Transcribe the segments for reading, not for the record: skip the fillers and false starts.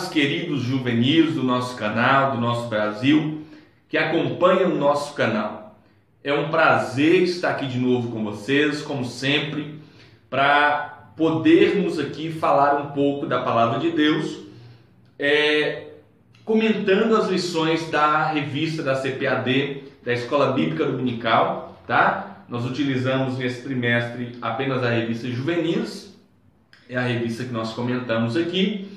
amados, queridos juvenis do nosso canal, do nosso Brasil, que acompanham o nosso canal. É um prazer estar aqui de novo com vocês, como sempre, para podermos aqui falar um pouco da Palavra de Deus, comentando as lições da revista da CPAD, da Escola Bíblica Dominical, tá? Nós utilizamos nesse trimestre apenas a revista Juvenis, é a revista que nós comentamos aqui,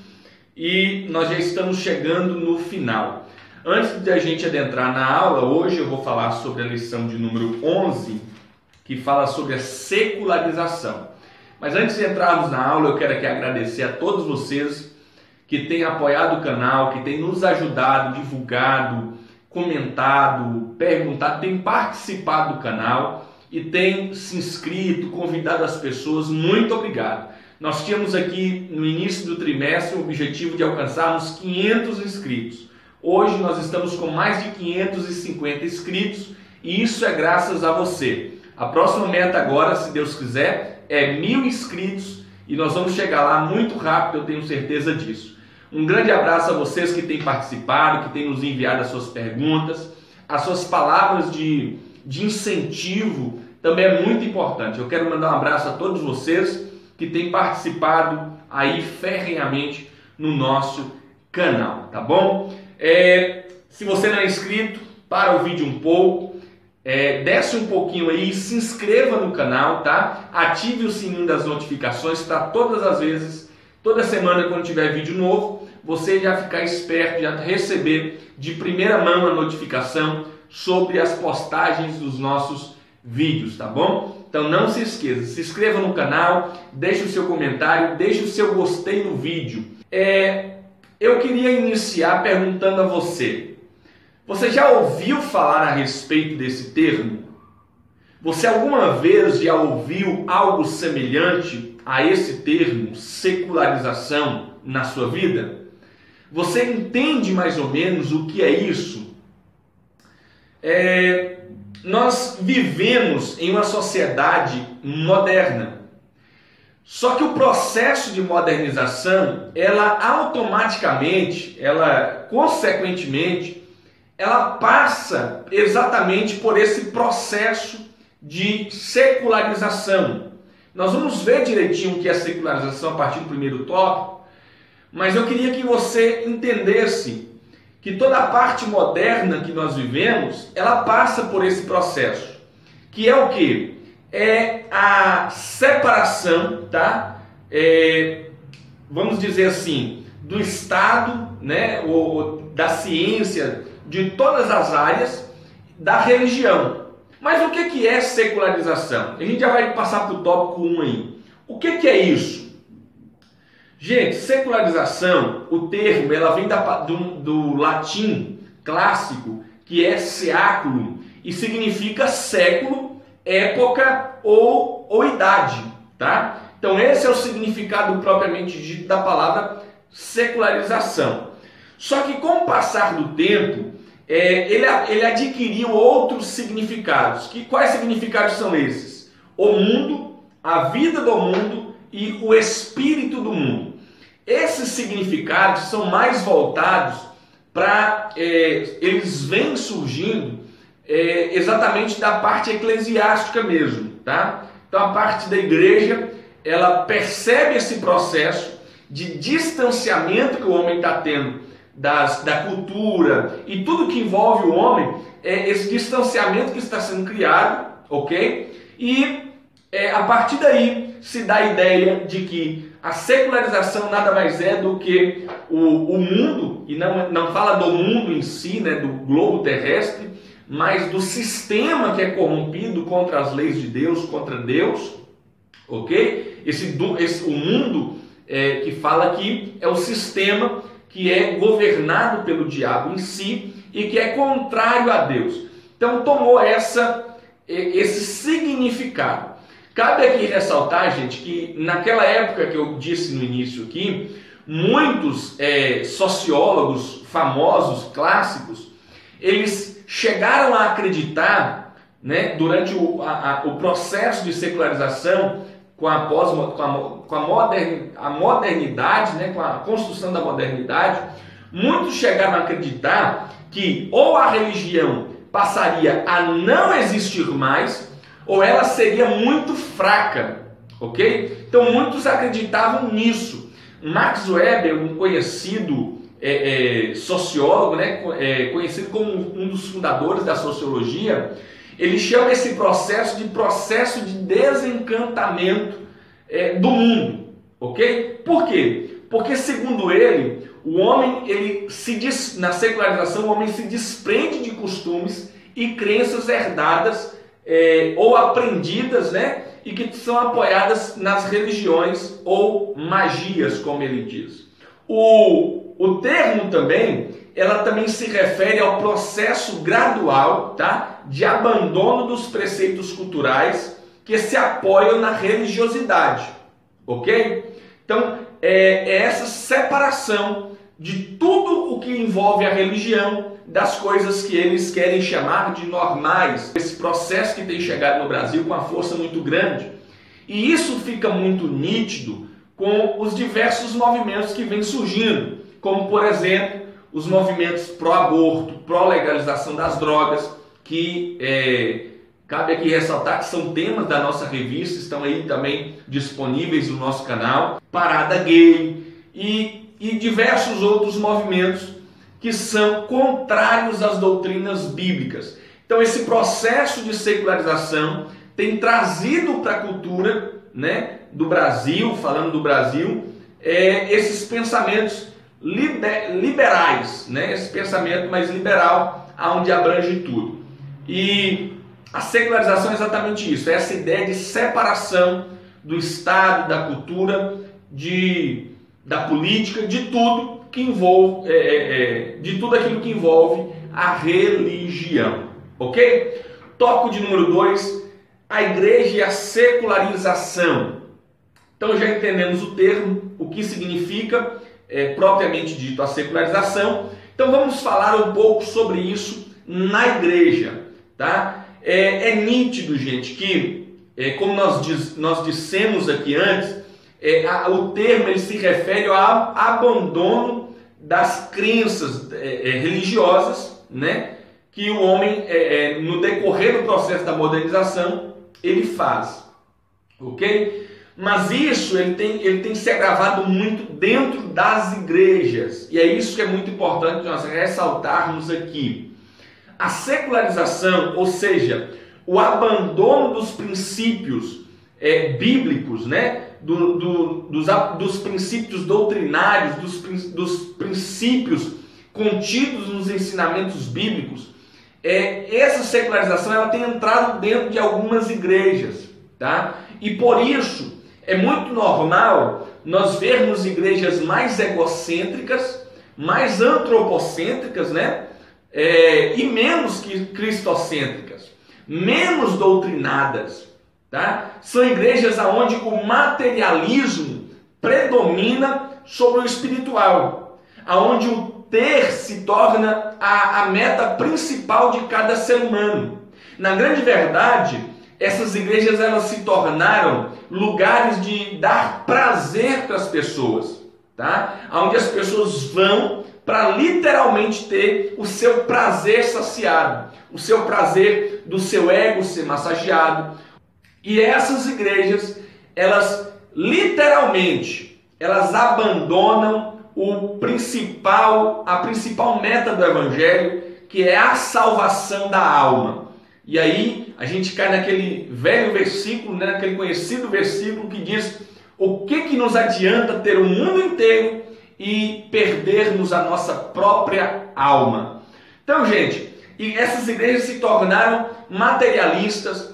e nós já estamos chegando no final. Antes de a gente adentrar na aula, hoje eu vou falar sobre a lição de número 11, que fala sobre a secularização. Mas antes de entrarmos na aula, eu quero aqui agradecer a todos vocês que têm apoiado o canal, que têm nos ajudado, divulgado, comentado, perguntado, têm participado do canal e têm se inscrito, convidado as pessoas. Muito obrigado. Nós tínhamos aqui no início do trimestre o objetivo de alcançarmos 500 inscritos. Hoje nós estamos com mais de 550 inscritos e isso é graças a você. A próxima meta agora, se Deus quiser, é 1000 inscritos e nós vamos chegar lá muito rápido, eu tenho certeza disso. Um grande abraço a vocês que têm participado, que têm nos enviado as suas perguntas, as suas palavras de incentivo também é muito importante. Eu quero mandar um abraço a todos vocês que têm participado aí ferrenhamente no nosso canal, tá bom? Se você não é inscrito, para o vídeo um pouco, desce um pouquinho aí e se inscreva no canal, tá? Ative o sininho das notificações para todas as vezes, toda semana quando tiver vídeo novo, você já ficar esperto, já receber de primeira mão a notificação sobre as postagens dos nossos vídeos, tá bom? Então não se esqueça, se inscreva no canal, deixe o seu comentário, deixe o seu gostei no vídeo. Eu queria iniciar perguntando a você, você já ouviu falar a respeito desse termo? Você alguma vez já ouviu algo semelhante a esse termo, secularização, na sua vida? Você entende mais ou menos o que é isso? Nós vivemos em uma sociedade moderna. Só que o processo de modernização, consequentemente, ela passa exatamente por esse processo de secularização. Nós vamos ver direitinho o que é secularização a partir do primeiro tópico, mas eu queria que você entendesse que toda a parte moderna que nós vivemos, ela passa por esse processo, que é o quê? É a separação, tá? Vamos dizer assim, do Estado, né? Ou da ciência, de todas as áreas, da religião. Mas o que é secularização? A gente já vai passar para o tópico 1 aí. O que é isso? Gente, secularização, o termo, ela vem do latim clássico, que é seculum, e significa século, época ou idade, tá? Então esse é o significado propriamente dito da palavra secularização. Só que com o passar do tempo, ele adquiriu outros significados. Quais significados são esses? O mundo, a vida do mundo e o espírito do mundo. Esses significados são mais voltados para... eles vêm surgindo exatamente da parte eclesiástica mesmo, tá? Então a parte da igreja, ela percebe esse processo de distanciamento que o homem está tendo da cultura e tudo que envolve o homem, esse distanciamento que está sendo criado, ok? E a partir daí se dá a ideia de que a secularização nada mais é do que o mundo, e não fala do mundo em si, né, do globo terrestre, mas do sistema que é corrompido contra as leis de Deus, contra Deus, ok? O mundo que fala aqui é o sistema que é governado pelo diabo em si e que é contrário a Deus. Então tomou esse significado. Cabe aqui ressaltar, gente, que naquela época que eu disse no início aqui, muitos sociólogos famosos, clássicos, eles chegaram a acreditar, né, durante o processo de secularização, a modernidade, né, com a construção da modernidade, muitos chegaram a acreditar que ou a religião passaria a não existir mais, ou ela seria muito fraca, ok? Então muitos acreditavam nisso. Max Weber, um conhecido sociólogo, né, conhecido como um dos fundadores da sociologia, ele chama esse processo de desencantamento do mundo, ok? Por quê? Porque segundo ele, o homem, na secularização, o homem se desprende de costumes e crenças herdadas ou aprendidas, né? E que são apoiadas nas religiões ou magias, como ele diz. O termo também, ela também se refere ao processo gradual, tá, de abandono dos preceitos culturais que se apoiam na religiosidade, ok? Então, é essa separação de tudo o que envolve a religião das coisas que eles querem chamar de normais. Esse processo que tem chegado no Brasil com uma força muito grande. E isso fica muito nítido com os diversos movimentos que vêm surgindo, como, por exemplo, os movimentos pró-aborto, pró-legalização das drogas, que cabe aqui ressaltar que são temas da nossa revista, estão aí também disponíveis no nosso canal, Parada Gay e diversos outros movimentos que são contrários às doutrinas bíblicas. Então esse processo de secularização tem trazido para a cultura, né, do Brasil, falando do Brasil, esses pensamentos liberais, né, esse pensamento mais liberal, onde abrange tudo. E a secularização é exatamente isso, é essa ideia de separação do Estado, da cultura, da política, de tudo que envolve, de tudo aquilo que envolve a religião, ok? Tópico de número 2, a igreja e a secularização. Então já entendemos o termo, o que significa propriamente dito a secularização. Então vamos falar um pouco sobre isso na igreja, tá? É nítido, gente, que como nós dissemos aqui antes, o termo ele se refere ao abandono das crenças religiosas, né, que o homem, no decorrer do processo da modernização, ele faz, ok? Mas isso ele tem se agravado muito dentro das igrejas, e é isso que é muito importante nós ressaltarmos aqui. A secularização, ou seja, o abandono dos princípios bíblicos, né? dos princípios doutrinários, dos princípios contidos nos ensinamentos bíblicos, essa secularização ela tem entrado dentro de algumas igrejas, tá? E por isso é muito normal nós vermos igrejas mais egocêntricas, mais antropocêntricas, né? E menos cristocêntricas, menos doutrinadas, tá? São igrejas onde o materialismo predomina sobre o espiritual, onde o ter se torna a meta principal de cada ser humano. Na grande verdade, essas igrejas elas se tornaram lugares de dar prazer para as pessoas, tá? Onde as pessoas vão para literalmente ter o seu prazer saciado, o seu prazer do seu ego ser massageado. E essas igrejas, elas literalmente, elas abandonam a principal meta do evangelho, que é a salvação da alma. E aí a gente cai naquele velho versículo, né, naquele conhecido versículo que diz: o que nos adianta ter o mundo inteiro e perdermos a nossa própria alma? Então, gente, e essas igrejas se tornaram materialistas,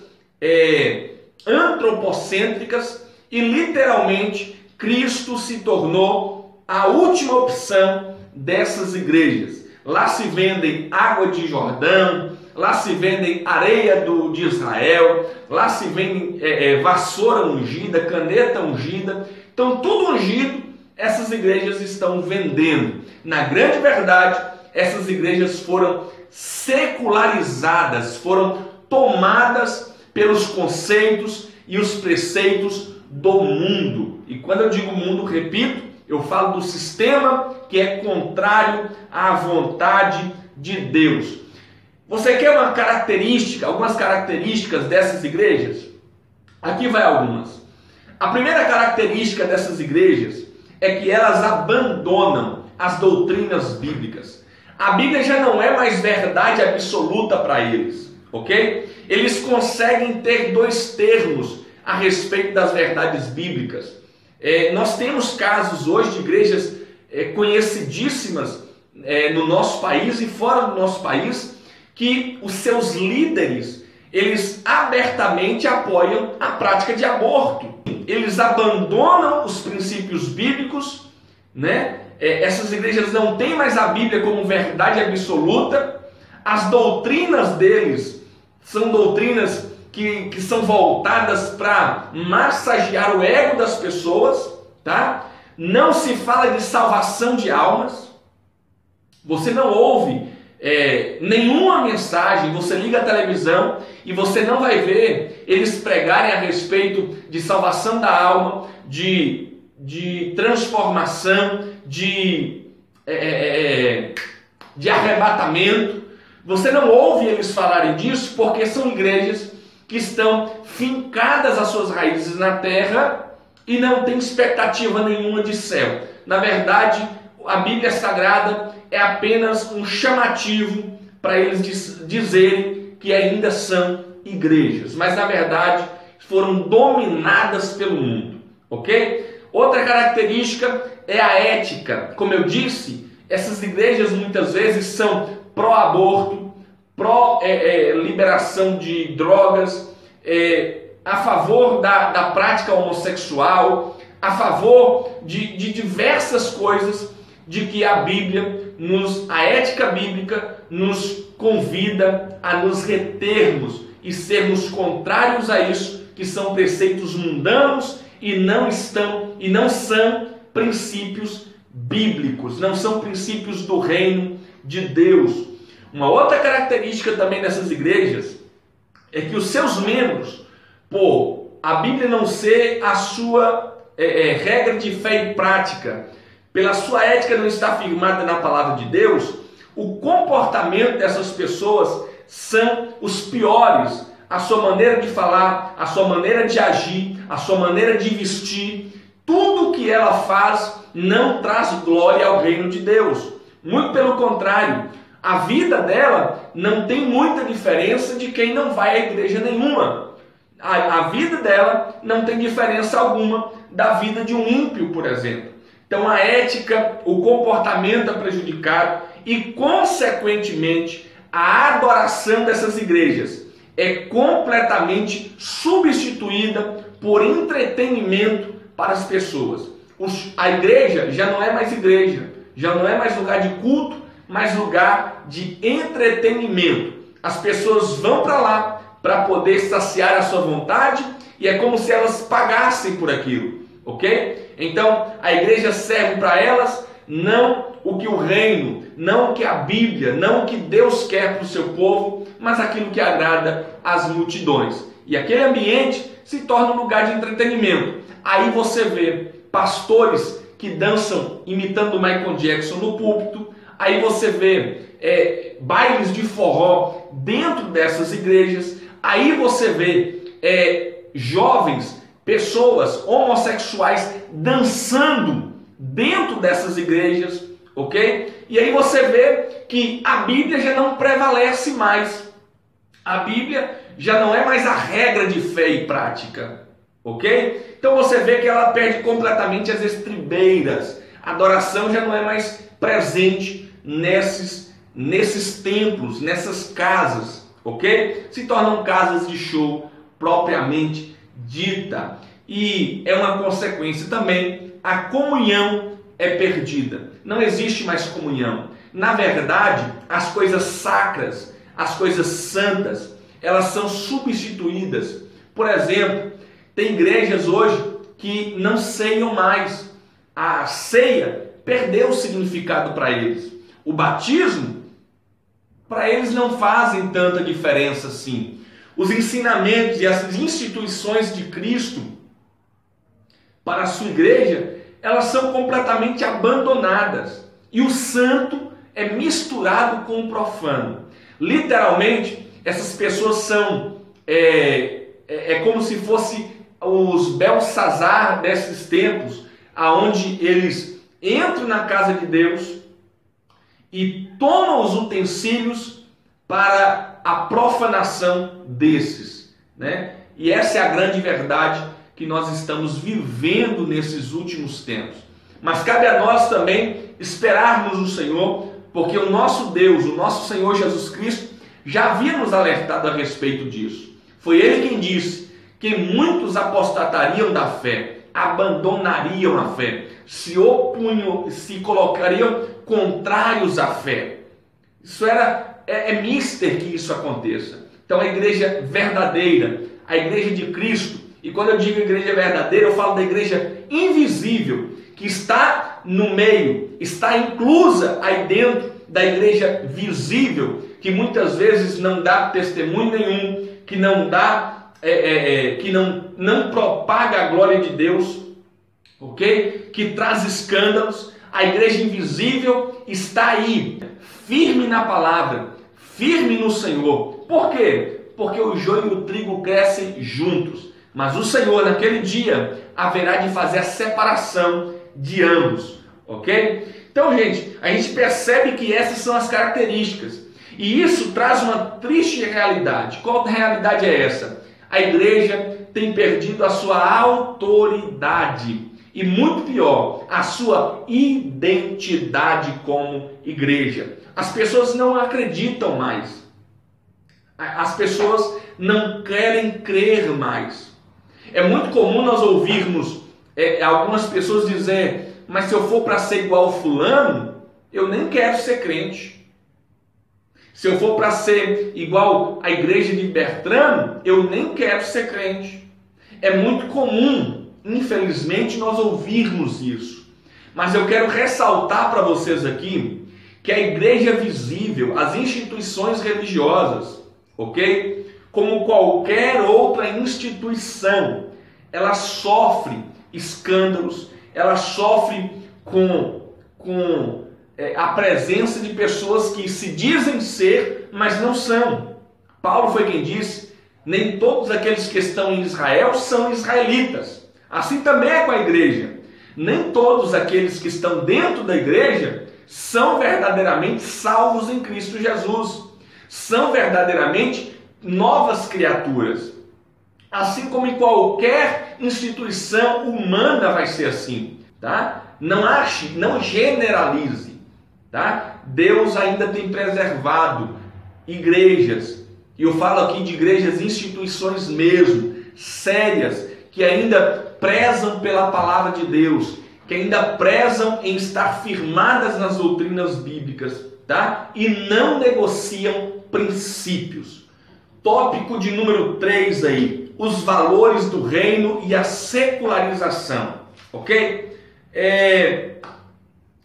antropocêntricas, e literalmente Cristo se tornou a última opção dessas igrejas. Lá se vendem água de Jordão, lá se vendem areia de Israel, lá se vendem vassoura ungida, caneta ungida. Então tudo ungido essas igrejas estão vendendo. Na grande verdade, essas igrejas foram secularizadas, foram tomadas pelos conceitos e os preceitos do mundo. E quando eu digo mundo, repito, eu falo do sistema que é contrário à vontade de Deus. Você quer uma característica, algumas características dessas igrejas? Aqui vai algumas. A primeira característica dessas igrejas é que elas abandonam as doutrinas bíblicas. A Bíblia já não é mais verdade absoluta para eles, ok? Eles conseguem ter dois termos a respeito das verdades bíblicas. Nós temos casos hoje de igrejas conhecidíssimas no nosso país e fora do nosso país, que os seus líderes, eles abertamente apoiam a prática de aborto. Eles abandonam os princípios bíblicos, né? Essas igrejas não têm mais a Bíblia como verdade absoluta. As doutrinas deles são doutrinas que são voltadas para massagear o ego das pessoas, tá? Não se fala de salvação de almas. Você não ouve nenhuma mensagem, você liga a televisão e você não vai ver eles pregarem a respeito de salvação da alma, de transformação, de arrebatamento. Você não ouve eles falarem disso porque são igrejas que estão fincadas as suas raízes na terra e não têm expectativa nenhuma de céu. Na verdade, a Bíblia Sagrada é apenas um chamativo para eles dizerem que ainda são igrejas, mas na verdade foram dominadas pelo mundo, ok? Outra característica é a ética. Como eu disse, essas igrejas muitas vezes são pró-aborto, pró-liberação de drogas, a favor da prática homossexual, a favor de diversas coisas de que a Bíblia, a ética bíblica nos convida a nos retermos e sermos contrários a isso, que são preceitos mundanos e não são princípios bíblicos, não são princípios do reino de Deus. Uma outra característica também dessas igrejas é que os seus membros, por a Bíblia não ser a sua regra de fé e prática, pela sua ética não estar firmada na palavra de Deus, o comportamento dessas pessoas são os piores. A sua maneira de falar, a sua maneira de agir, a sua maneira de vestir, tudo que ela faz não traz glória ao reino de Deus. Muito pelo contrário, a vida dela não tem muita diferença de quem não vai à igreja nenhuma. A vida dela não tem diferença alguma da vida de um ímpio, por exemplo. Então a ética, o comportamento é prejudicado e, consequentemente, a adoração dessas igrejas é completamente substituída por entretenimento para as pessoas. A igreja já não é mais igreja, já não é mais lugar de culto, mas lugar de entretenimento. As pessoas vão para lá para poder saciar a sua vontade e é como se elas pagassem por aquilo, ok? Então a igreja serve para elas não o que o reino, não o que a Bíblia, não o que Deus quer para o seu povo, mas aquilo que agrada às multidões. E aquele ambiente se torna um lugar de entretenimento. Aí você vê pastores que dançam imitando Michael Jackson no púlpito. Aí você vê bailes de forró dentro dessas igrejas. Aí você vê jovens, pessoas homossexuais dançando dentro dessas igrejas, ok? E aí você vê que a Bíblia já não prevalece mais. A Bíblia já não é mais a regra de fé e prática, ok? Então você vê que ela perde completamente as estribeiras. A adoração já não é mais presente nesses templos, nessas casas, ok? Se tornam casas de show propriamente dita. E é uma consequência também, a comunhão é perdida. Não existe mais comunhão. Na verdade, as coisas sacras, as coisas santas, elas são substituídas. Por exemplo, tem igrejas hoje que não ceiam mais. A ceia perdeu o significado para eles. O batismo, para eles não fazem tanta diferença assim. Os ensinamentos e as instituições de Cristo para a sua igreja, elas são completamente abandonadas. E o santo é misturado com o profano. Literalmente, essas pessoas são como se fosse os Belsazar desses tempos, aonde eles entram na casa de Deus e tomam os utensílios para a profanação desses, né? E essa é a grande verdade que nós estamos vivendo nesses últimos tempos. Mas cabe a nós também esperarmos o Senhor, porque o nosso Deus, o nosso Senhor Jesus Cristo, já havia nos alertado a respeito disso. Foi Ele quem disse que muitos apostatariam da fé, abandonariam a fé, se opunham, se colocariam contrários à fé. Isso é mister que isso aconteça. Então a igreja verdadeira, a igreja de Cristo, e quando eu digo igreja verdadeira, eu falo da igreja invisível, que está no meio, está inclusa aí dentro da igreja visível, que muitas vezes não dá testemunho nenhum, que não dá, que não propaga a glória de Deus, ok? Que traz escândalos. A igreja invisível está aí, firme na palavra, firme no Senhor. Por quê? Porque o joio e o trigo crescem juntos. Mas o Senhor, naquele dia, haverá de fazer a separação de ambos, ok? Então, gente, a gente percebe que essas são as características. E isso traz uma triste realidade. Qual realidade é essa? A igreja tem perdido a sua autoridade. E muito pior, a sua identidade como igreja. As pessoas não acreditam mais. As pessoas não querem crer mais. É muito comum nós ouvirmos algumas pessoas dizer: mas se eu for para ser igual ao fulano, eu nem quero ser crente. Se eu for para ser igual à igreja de Bertrand, eu nem quero ser crente. É muito comum, infelizmente, nós ouvirmos isso. Mas eu quero ressaltar para vocês aqui que a igreja visível, as instituições religiosas, ok? Como qualquer outra instituição, ela sofre escândalos, ela sofre com a presença de pessoas que se dizem ser, mas não são. Paulo foi quem disse: nem todos aqueles que estão em Israel são israelitas. Assim também é com a igreja. Nem todos aqueles que estão dentro da igreja são verdadeiramente salvos em Cristo Jesus. São verdadeiramente novas criaturas. Assim como em qualquer instituição humana vai ser assim, tá? Não generalize, tá? Deus ainda tem preservado igrejas, e eu falo aqui de igrejas, instituições mesmo, sérias, que ainda prezam pela palavra de Deus, que ainda prezam em estar firmadas nas doutrinas bíblicas, tá? E não negociam princípios. Tópico de número 3 aí, os valores do reino e a secularização, ok?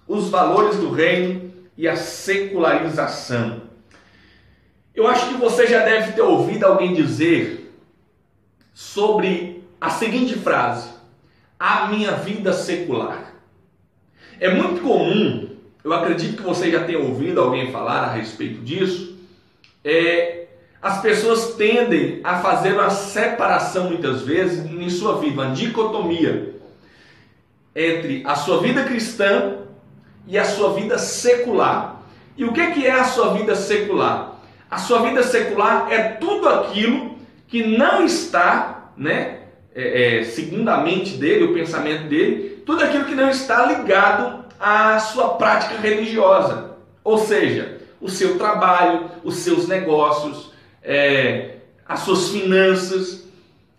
Os valores do reino e a secularização. Eu acho que você já deve ter ouvido alguém dizer sobre a seguinte frase: a minha vida secular. É muito comum, eu acredito que você já tenha ouvido alguém falar a respeito disso. As pessoas tendem a fazer uma separação muitas vezes em sua vida, uma dicotomia entre a sua vida cristã e a sua vida secular. E o que é a sua vida secular? A sua vida secular é tudo aquilo que não está, segundo a mente dele, o pensamento dele, tudo aquilo que não está ligado à sua prática religiosa. Ou seja, o seu trabalho, os seus negócios, as suas finanças.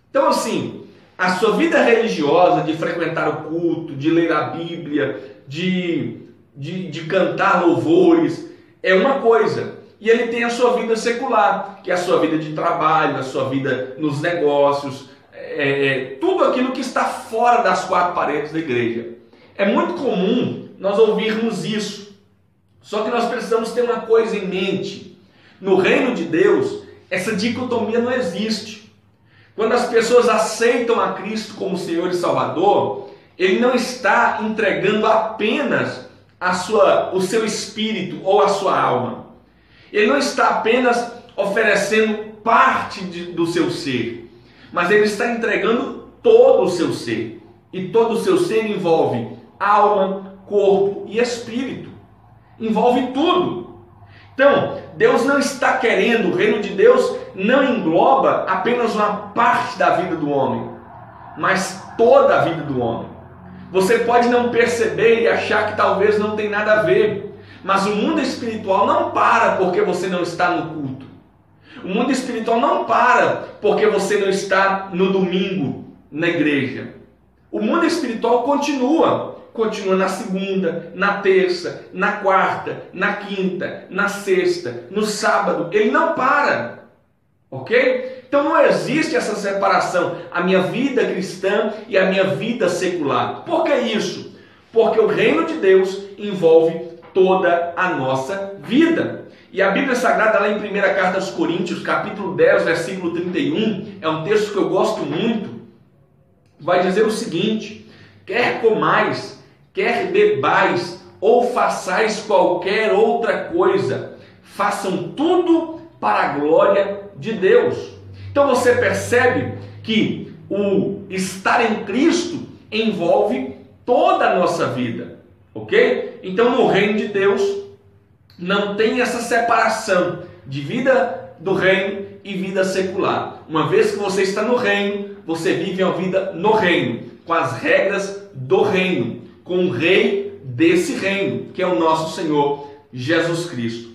Então, assim, a sua vida religiosa, de frequentar o culto, de ler a Bíblia, de cantar louvores, é uma coisa. E ele tem a sua vida secular, que é a sua vida de trabalho, a sua vida nos negócios, tudo aquilo que está fora das quatro paredes da igreja. É muito comum nós ouvirmos isso. Só que nós precisamos ter uma coisa em mente. No reino de Deus, essa dicotomia não existe. Quando as pessoas aceitam a Cristo como Senhor e Salvador, Ele não está entregando apenas o seu espírito ou a sua alma. Ele não está apenas oferecendo parte do seu ser, mas ele está entregando todo o seu ser. E todo o seu ser envolve alma, corpo e espírito. Envolve tudo. Então, Deus não está querendo, o reino de Deus não engloba apenas uma parte da vida do homem, mas toda a vida do homem. Você pode não perceber e achar que talvez não tem nada a ver, mas o mundo espiritual não para porque você não está no culto. O mundo espiritual não para porque você não está no domingo na igreja. O mundo espiritual continua na segunda, na terça, na quarta, na quinta, na sexta, no sábado. Ele não para, ok? Então não existe essa separação, a minha vida cristã e a minha vida secular. Por que isso? Porque o reino de Deus envolve toda a nossa vida. E a Bíblia Sagrada, lá em 1ª Carta aos Coríntios, capítulo 10, versículo 31, é um texto que eu gosto muito, vai dizer o seguinte: quer comais, quer bebais, ou façais qualquer outra coisa, façam tudo para a glória de Deus. Então você percebe que o estar em Cristo envolve toda a nossa vida, ok? Então no reino de Deus não tem essa separação de vida do reino e vida secular. Uma vez que você está no reino, você vive uma vida no reino, com as regras do reino, com o rei desse reino, que é o nosso Senhor Jesus Cristo.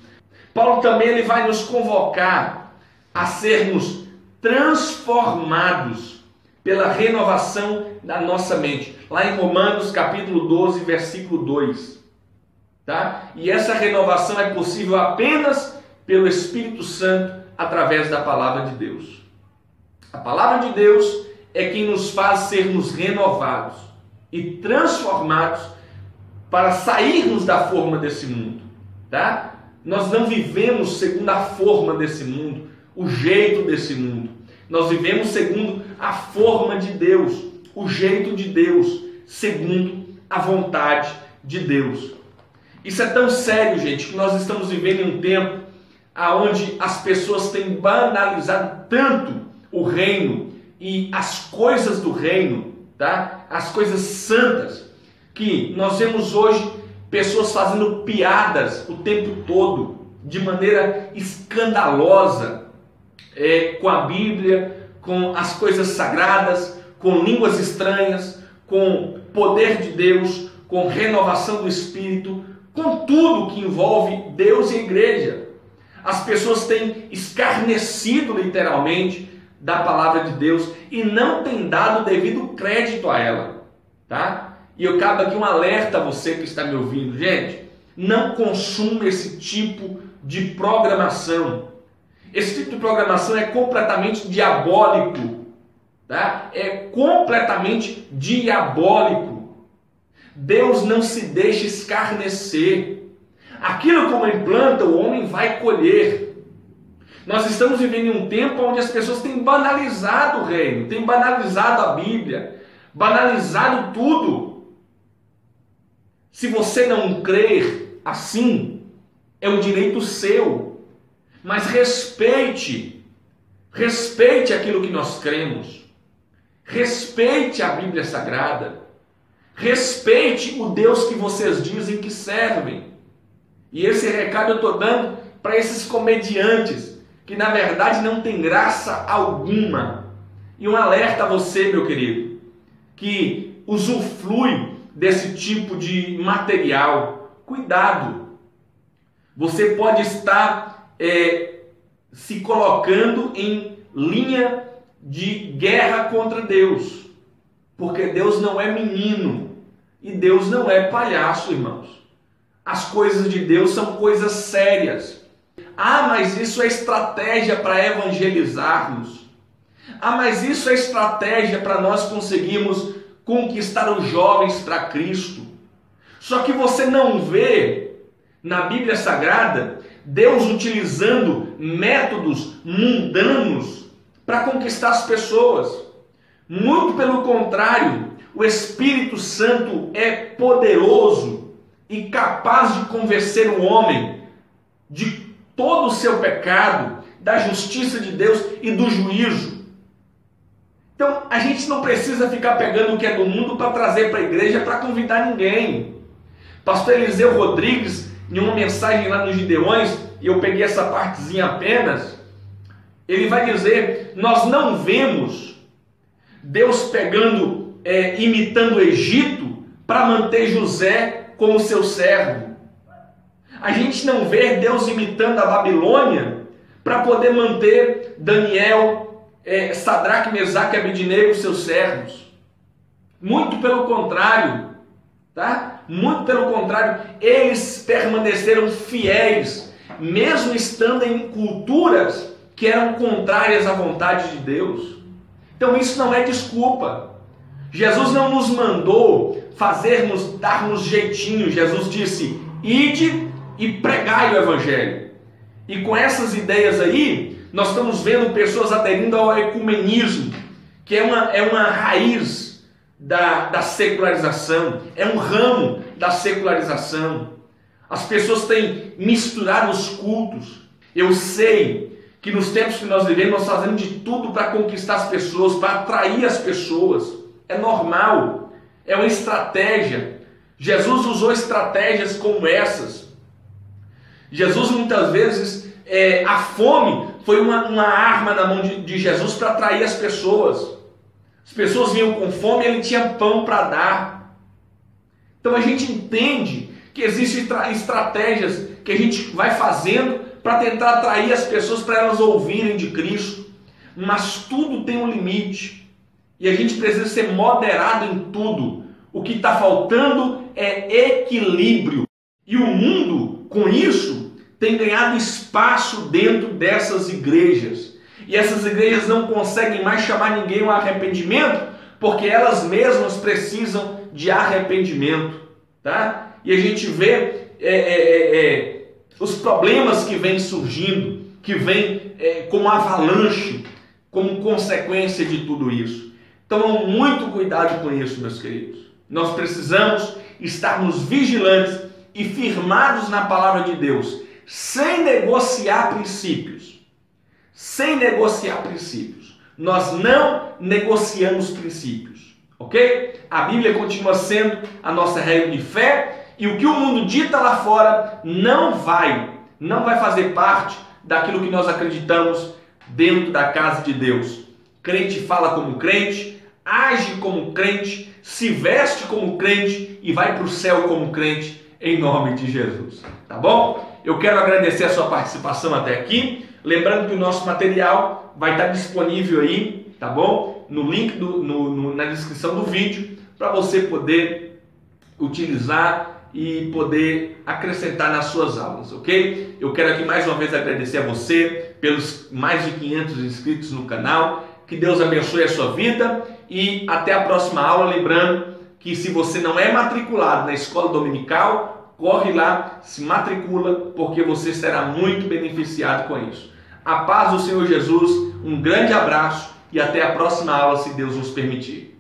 Paulo também ele vai nos convocar a sermos transformados pela renovação da nossa mente. Lá em Romanos capítulo 12, versículo 2. Tá? E essa renovação é possível apenas pelo Espírito Santo através da palavra de Deus. A palavra de Deus é quem nos faz sermos renovados e transformados para sairmos da forma desse mundo. Tá? Nós não vivemos segundo a forma desse mundo, o jeito desse mundo. Nós vivemos segundo a forma de Deus, o jeito de Deus, segundo a vontade de Deus. Isso é tão sério, gente, que nós estamos vivendo em um tempo onde as pessoas têm banalizado tanto o reino e as coisas do reino, tá? As coisas santas, que nós vemos hoje pessoas fazendo piadas o tempo todo, de maneira escandalosa, com a Bíblia, com as coisas sagradas, com línguas estranhas, com poder de Deus, com renovação do Espírito, com tudo que envolve Deus e a igreja. As pessoas têm escarnecido literalmente da palavra de Deus e não têm dado o devido crédito a ela, tá? E eu cabe aqui um alerta a você que está me ouvindo, gente, não consuma esse tipo de programação. Esse tipo de programação é completamente diabólico, tá? É completamente diabólico. Deus não se deixa escarnecer. Aquilo como ele planta, o homem vai colher. Nós estamos vivendo em um tempo onde as pessoas têm banalizado o reino, têm banalizado a Bíblia, banalizado tudo. Se você não crer assim, é um direito seu. Mas respeite aquilo que nós cremos. Respeite a Bíblia Sagrada. Respeite o Deus que vocês dizem que servem. E esse recado eu estou dando para esses comediantes que na verdade não tem graça alguma. E um alerta a você, meu querido, que usufrui desse tipo de material. Cuidado. Você pode estar se colocando em linha de guerra contra Deus. Porque Deus não é menino e Deus não é palhaço, irmãos. As coisas de Deus são coisas sérias. Mas isso é estratégia para evangelizarmos. Mas isso é estratégia para nós conseguirmos conquistar os jovens para Cristo. Só que você não vê na Bíblia Sagrada Deus utilizando métodos mundanos para conquistar as pessoas. Muito pelo contrário, O Espírito Santo é poderoso e capaz de convencer o homem de todo o seu pecado, da justiça de Deus e do juízo. Então, a gente não precisa ficar pegando o que é do mundo para trazer para a igreja, para convidar ninguém. Pastor Eliseu Rodrigues, em uma mensagem lá nos Gideões, e eu peguei essa partezinha apenas, ele vai dizer: nós não vemos Deus imitando o Egito para manter José como seu servo. A gente não vê Deus imitando a Babilônia para poder manter Daniel, Sadraque, Mesaque e Abednego, seus servos. Muito pelo contrário, tá? Muito pelo contrário, eles permaneceram fiéis, mesmo estando em culturas que eram contrárias à vontade de Deus. Então isso não é desculpa. Jesus não nos mandou darmos jeitinho. Jesus disse: ide e pregai o Evangelho. E com essas ideias aí, nós estamos vendo pessoas aderindo ao ecumenismo, que é uma raiz da secularização, é um ramo da secularização. As pessoas têm misturado os cultos. Eu sei que nos tempos que nós vivemos, nós fazemos de tudo para conquistar as pessoas, para atrair as pessoas. É normal, é uma estratégia. Jesus usou estratégias como essas. Jesus muitas vezes, a fome foi uma arma na mão de Jesus para atrair as pessoas. As pessoas vinham com fome e ele tinha pão para dar. Então a gente entende que existem estratégias que a gente vai fazendo para tentar atrair as pessoas para elas ouvirem de Cristo. Mas tudo tem um limite. E a gente precisa ser moderado em tudo. O que está faltando é equilíbrio. E o mundo, com isso, tem ganhado espaço dentro dessas igrejas. E essas igrejas não conseguem mais chamar ninguém ao arrependimento, porque elas mesmas precisam de arrependimento. Tá? E a gente vê os problemas que vêm surgindo, que vêm como avalanche, como consequência de tudo isso. Então, muito cuidado com isso, meus queridos. Nós precisamos estarmos vigilantes e firmados na palavra de Deus, sem negociar princípios. Sem negociar princípios. Nós não negociamos princípios, ok? A Bíblia continua sendo a nossa regra de fé, e o que o mundo dita lá fora não vai fazer parte daquilo que nós acreditamos dentro da casa de Deus. Crente fala como crente, age como crente, se veste como crente e vai para o céu como crente, em nome de Jesus. Tá bom? Eu quero agradecer a sua participação até aqui. Lembrando que o nosso material vai estar disponível aí, tá bom? No link na descrição do vídeo, para você poder utilizar e poder acrescentar nas suas aulas, ok? Eu quero aqui mais uma vez agradecer a você pelos mais de 500 inscritos no canal. Que Deus abençoe a sua vida e até a próxima aula. Lembrando que se você não é matriculado na escola dominical, corre lá, se matricula, porque você será muito beneficiado com isso. A paz do Senhor Jesus, um grande abraço e até a próxima aula, se Deus nos permitir.